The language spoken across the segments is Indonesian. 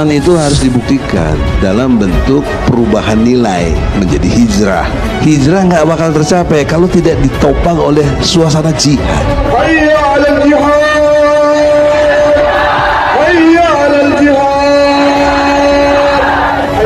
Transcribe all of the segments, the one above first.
Itu harus dibuktikan dalam bentuk perubahan nilai menjadi hijrah. Hijrah nggak bakal tercapai kalau tidak ditopang oleh suasana jihad. Hayya 'alal jihad, hayya 'alal jihad.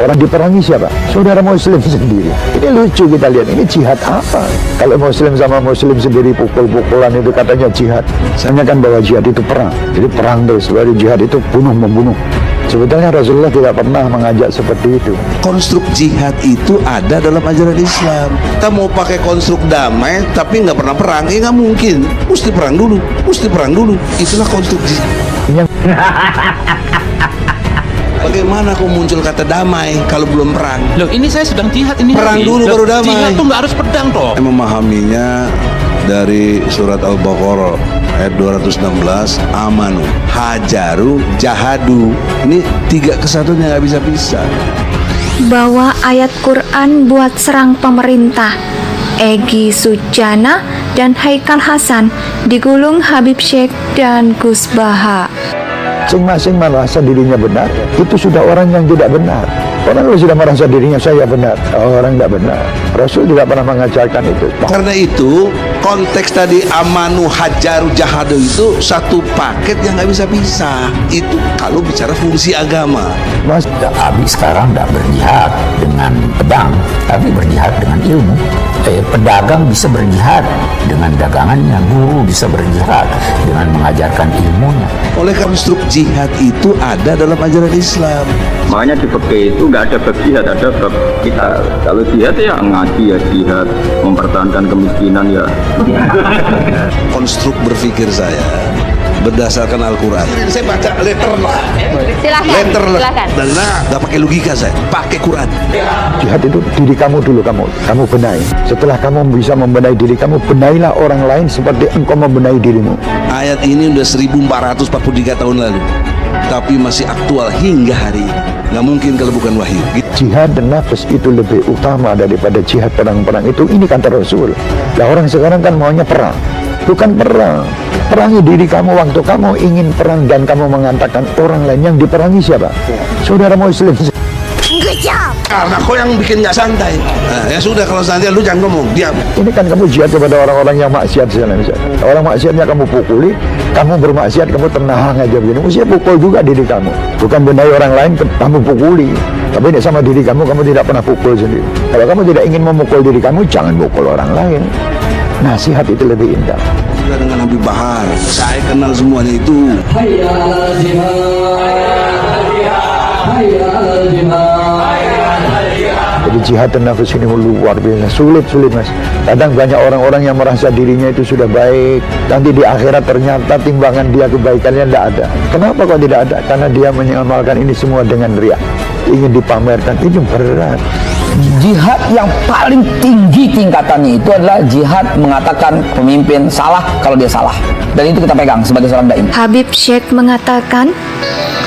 Orang diperangi siapa? Saudara muslim sendiri. Ini lucu kita lihat, ini jihad apa? Kalau muslim sama muslim sendiri pukul-pukulan itu katanya jihad. Saya kan bahwa jihad itu perang. Jadi perang terus, baru jihad itu bunuh-membunuh. Sebetulnya Rasulullah tidak pernah mengajak seperti itu. Konstruk jihad itu ada dalam ajaran Islam. Kita mau pakai konstruk damai tapi nggak pernah perang, ya nggak mungkin. Mesti perang dulu, mesti perang dulu. Itulah konstruk jihad. Yang Bagaimana kok muncul kata damai kalau belum perang? Loh, ini saya sedang jihad ini. Perang Nabi. dulu Loh, baru damai. Jihad tuh nggak harus pedang toh. Saya memahaminya dari surat Al-Baqarah ayat 216, amanu, hajaru, jahadu. Ini tiga kesatunya nggak bisa pisah. Bawa ayat Quran buat serang pemerintah. Egy Sujana dan Haikal Hasan digulung Habib Syekh dan Gus Baha. masing-masing merasa dirinya benar, itu sudah orang yang tidak benar. Orang kalau sudah merasa dirinya saya benar, orang tidak benar. Rasul tidak pernah mengajarkan itu. Karena itu konteks tadi amanu hajaru jahadu itu satu paket yang nggak bisa pisah. Itu kalau bicara fungsi agama. Mas, Abi sekarang tidak berjihad dengan pedang, tapi berjihad dengan ilmu. Pedagang bisa berjihad dengan dagangannya, guru bisa berjihad dengan mengajarkan ilmunya. Oleh konstruk jihad itu ada dalam ajaran Islam. Makanya di fikih itu nggak ada bab jihad, ada bab kita. Kalau jihad ya ngaji ya jihad, mempertahankan kemiskinan ya. Konstruk berpikir saya berdasarkan Al-Quran. Saya baca letter lah. Silakan. Dan nggak pakai logika, saya pakai Quran. jihad itu diri kamu dulu, kamu benahi. Setelah kamu bisa membenahi diri kamu, benahilah orang lain seperti engkau membenahi dirimu. Ayat ini udah 1443 tahun lalu, tapi masih aktual hingga hari ini. Nggak mungkin kalau bukan wahyu. Jihad dan nafas itu lebih utama daripada jihad perang-perang itu. Ini kata Rasul. Lah orang sekarang kan maunya perang. Bukan perang. Perangi diri kamu waktu kamu ingin perang dan kamu mengatakan orang lain. Yang diperangi siapa? Saudara muslim. Karena kau yang bikin nggak santai. Nah, ya sudah, kalau santai lu jangan ngomong, diam. Ini kan kamu jihad kepada orang-orang yang maksiat sana. Orang maksiatnya kamu pukuli, kamu bermaksiat, kamu tenang aja begini. Mesti pukul juga diri kamu. Bukan benahi orang lain, kamu pukuli. Tapi ini sama diri kamu tidak pernah pukul sendiri. Kalau kamu tidak ingin memukul diri kamu, jangan pukul orang lain. Nasihat itu lebih indah. Sudah dengan Habib Bahar, saya kenal semuanya itu. Jadi jihad dan nafas ini luar biasa, sulit mas. Kadang banyak orang-orang yang merasa dirinya itu sudah baik, nanti di akhirat ternyata timbangan dia kebaikannya tidak ada. Kenapa kok tidak ada? Karena dia mengamalkan ini semua dengan riya, ingin dipamerkan. Itu berat. Jihad yang paling tinggi tingkatannya itu adalah jihad mengatakan pemimpin salah kalau dia salah, dan itu kita pegang sebagai seorang dai. Habib Syekh mengatakan,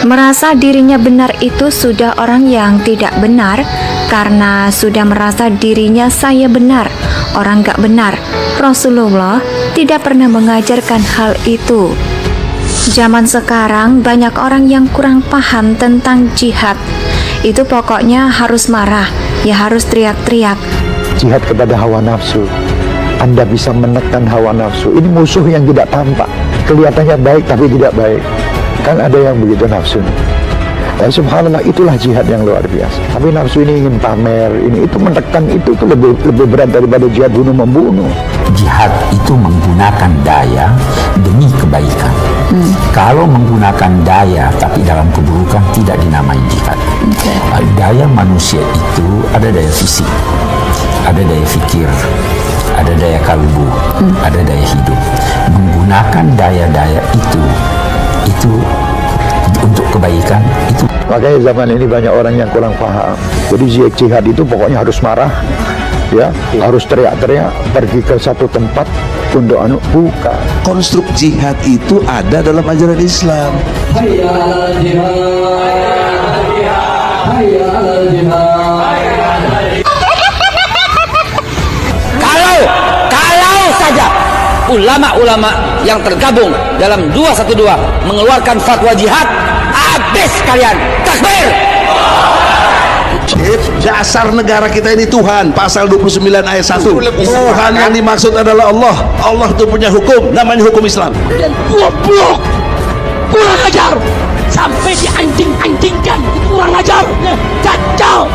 merasa dirinya benar itu sudah orang yang tidak benar, karena sudah merasa dirinya saya benar, orang gak benar. Rasulullah tidak pernah mengajarkan hal itu. Zaman sekarang banyak orang yang kurang paham tentang jihad. Itu pokoknya harus marah, ya harus teriak-teriak. Jihad kepada hawa nafsu. Anda bisa menekan hawa nafsu. Ini musuh yang tidak tampak, kelihatannya baik tapi tidak baik. Kan ada yang begitu nafsu. Ya, subhanallah, itulah jihad yang luar biasa. Tapi nafsu ini ingin pamer, itu menekan, itu lebih berat daripada jihad bunuh-membunuh. Jihad itu menggunakan daya demi kebaikan. Kalau menggunakan daya tapi dalam keburukan, tidak dinamai jihad. Daya manusia itu ada daya fisik, ada daya fikir, ada daya kalbu, ada daya hidup. Menggunakan daya-daya itu untuk kebaikan itu. Makanya zaman ini banyak orang yang kurang paham. Jadi jihad itu pokoknya harus marah, ya, harus teriak-teriak, pergi ke satu tempat untuk buka. Konstruk jihad itu ada dalam ajaran Islam. Kalau saja ulama-ulama yang tergabung dalam 212 mengeluarkan fatwa jihad, habis kalian. Takbir. Dasar negara kita ini Tuhan, pasal 29 ayat 1. Tuhan yang dimaksud adalah Allah. Allah itu punya hukum, namanya hukum Islam. Dan goblok, kurang ajar, sampai dianjing-anjingkan, kurang ajar, kacau.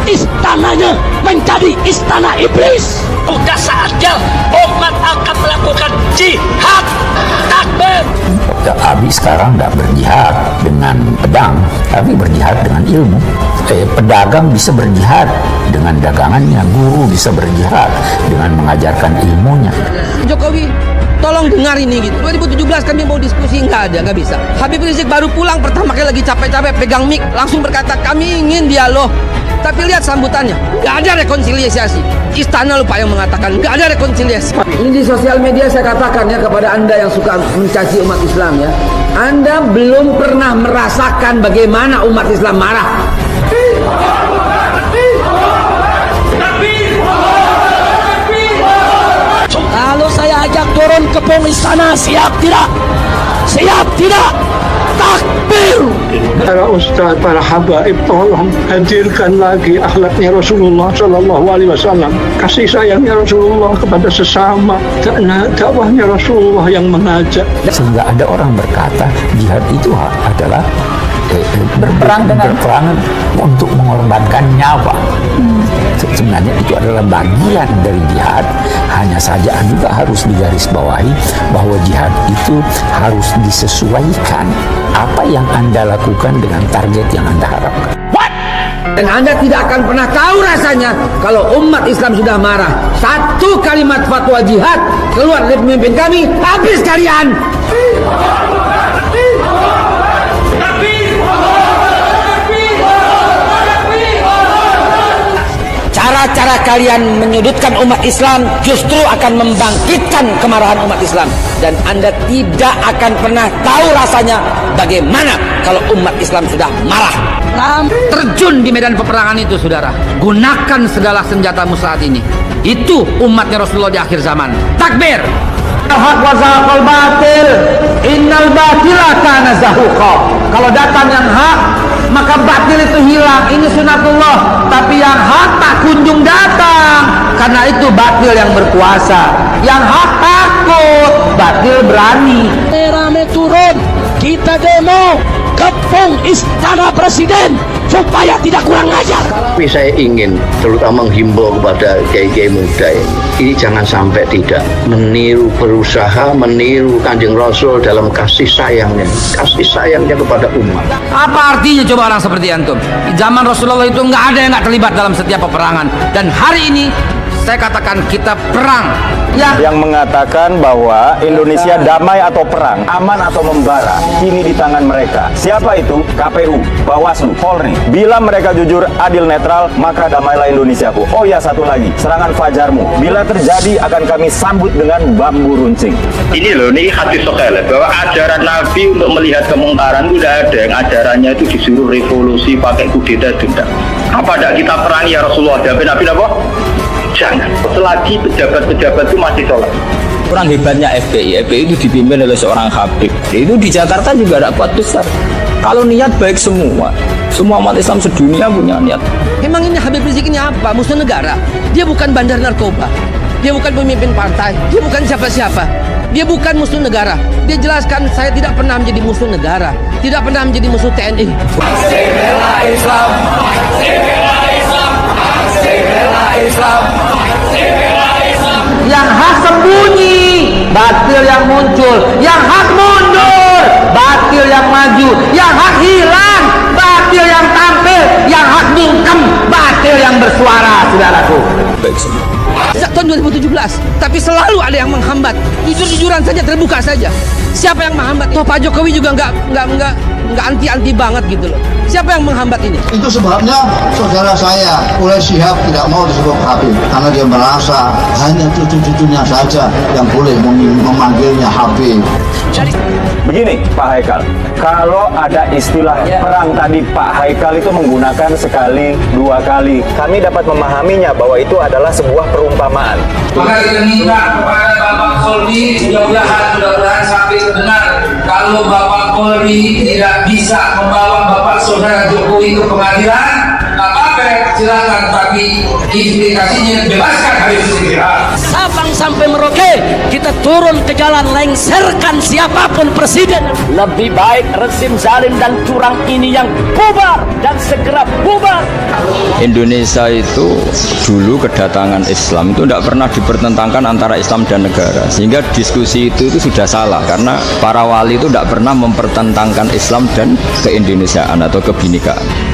Istananya menjadi istana iblis. Udah saatnya umat akan melakukan jihad. Takbir. Abi sekarang tidak berjihad dengan pedang, tapi berjihad dengan ilmu. Pedagang bisa berjihad dengan dagangannya, guru bisa berjihad dengan mengajarkan ilmunya. Jokowi, tolong dengar ini gitu. 2017 kami mau diskusi, nggak bisa. Habib Rizik baru pulang pertama kali lagi capek-capek pegang mic, langsung berkata kami ingin dialog. Tapi lihat sambutannya, nggak ada rekonsiliasi. Istana lupa yang mengatakan nggak ada rekonsiliasi. Ini di sosial media saya katakan ya kepada anda yang suka mencaci umat Islam ya, anda belum pernah merasakan bagaimana umat Islam marah. Kalau saya ajak turun ke pom istana, siap tidak? Siap tidak? Takbir! Para ustaz, para habaib, tolong hadirkan lagi akhlaknya Rasulullah Sallallahu Alaihi Wasallam, kasih sayangnya Rasulullah kepada sesama, dakwahnya Rasulullah yang mengajak. Sehingga ada orang berkata jihad itu adalah berperang untuk mengorbankan nyawa. Sebenarnya itu adalah bagian dari jihad, hanya saja juga harus digarisbawahi bahwa jihad itu harus disesuaikan apa yang Anda lakukan dengan target yang Anda harapkan. Dan Anda tidak akan pernah tahu rasanya kalau umat Islam sudah marah. Satu kalimat fatwa jihad keluar dari pemimpin kami, habis kalian. Cara-cara kalian menyudutkan umat Islam justru akan membangkitkan kemarahan umat Islam. Dan Anda tidak akan pernah tahu rasanya bagaimana kalau umat Islam sudah marah. Terjun di medan peperangan itu, saudara. Gunakan segala senjatamu saat ini. Itu umatnya Rasulullah di akhir zaman. Takbir! Al-haq wa zahaqal batil, innal batila kana zahuqa. Kalau datang yang hak, maka batil itu hilang. Ini sunatullah. Tapi yang hak tak kunjung datang, karena itu batil yang berkuasa. Yang hak takut, batil berani. Rame turun, kita demo kepung istana presiden supaya tidak kurang ajar. Tapi saya ingin terutama menghimbau kepada kiai-kiai muda ini jangan sampai tidak berusaha meniru Kanjeng Rasul dalam kasih sayangnya kepada umat. Apa artinya coba orang seperti antum? Di zaman Rasulullah itu nggak ada yang nggak terlibat dalam setiap peperangan. Dan hari ini saya katakan kita perang. Yang mengatakan bahwa Indonesia damai atau perang, aman atau membara, kini di tangan mereka. Siapa itu? KPU, Bawaslu, Polri. Bila mereka jujur, adil, netral, maka damailah Indonesiaku. Oh ya, satu lagi, serangan fajarmu. Bila terjadi, akan kami sambut dengan bambu runcing. Ini loh, ini hadis sahih bahwa ajaran Nabi untuk melihat kemungkaran itu tidak ada. Yang ajarannya itu disuruh revolusi, pakai kudeta, tidak. Apa tidak kita perangi ya Rasulullah? Jawab Nabi apa? Jangan. Selagi pejabat-pejabat itu masih sholat. Kurang hebatnya FPI itu dipimpin oleh seorang Habib. Itu di Jakarta juga ada kuat besar. Kalau niat baik semua umat Islam sedunia punya niat. Memang ini Habib Rizik ini apa? Musuh negara. Dia bukan bandar narkoba. Dia bukan pemimpin partai. Dia bukan siapa-siapa. Dia bukan musuh negara. Dia jelaskan saya tidak pernah menjadi musuh negara. Tidak pernah menjadi musuh TNI. Bela Islam. Bela Islam. Bela Islam. Yang hak sembunyi, batil yang muncul. Yang hak mundur, batil yang maju. Yang hak hilang, batil yang tampil. Yang hak bungkem, batil yang bersuara, saudaraku. Sejak tahun 2017, tapi selalu ada yang menghambat. Jujur-jujuran saja, terbuka saja. Siapa yang menghambat? Toh Pak Jokowi juga nggak anti banget gitu loh. Siapa yang menghambat ini? Itu sebabnya saudara saya oleh Syihab tidak mau disebut Habib karena dia merasa hanya cucu-cucunya saja yang boleh memanggilnya Habib. Begini Pak Haikal, kalau ada istilah perang tadi Pak Haikal itu menggunakan sekali, dua kali, kami dapat memahaminya bahwa itu adalah sebuah perumpamaan. Maka kita minta kepada Bapak Soldi mudah-mudahan sampai benar kalau Bapak Polri tidak bisa membawa Bapak Saudara Jokowi ke pengadilan, nggak apa-apa, silakan, tapi implikasinya bebaskan Habib Rizik Syihab. Sabang sampai Merauke kita turun ke jalan, lengserkan siapapun presiden. Lebih baik rezim zalim dan curang ini yang bubar dan segera bubar. Indonesia itu dulu kedatangan Islam itu tidak pernah dipertentangkan antara Islam dan negara, sehingga diskusi itu sudah salah karena para wali itu tidak pernah mempertentangkan Islam dan keindonesiaan atau kebinekaan.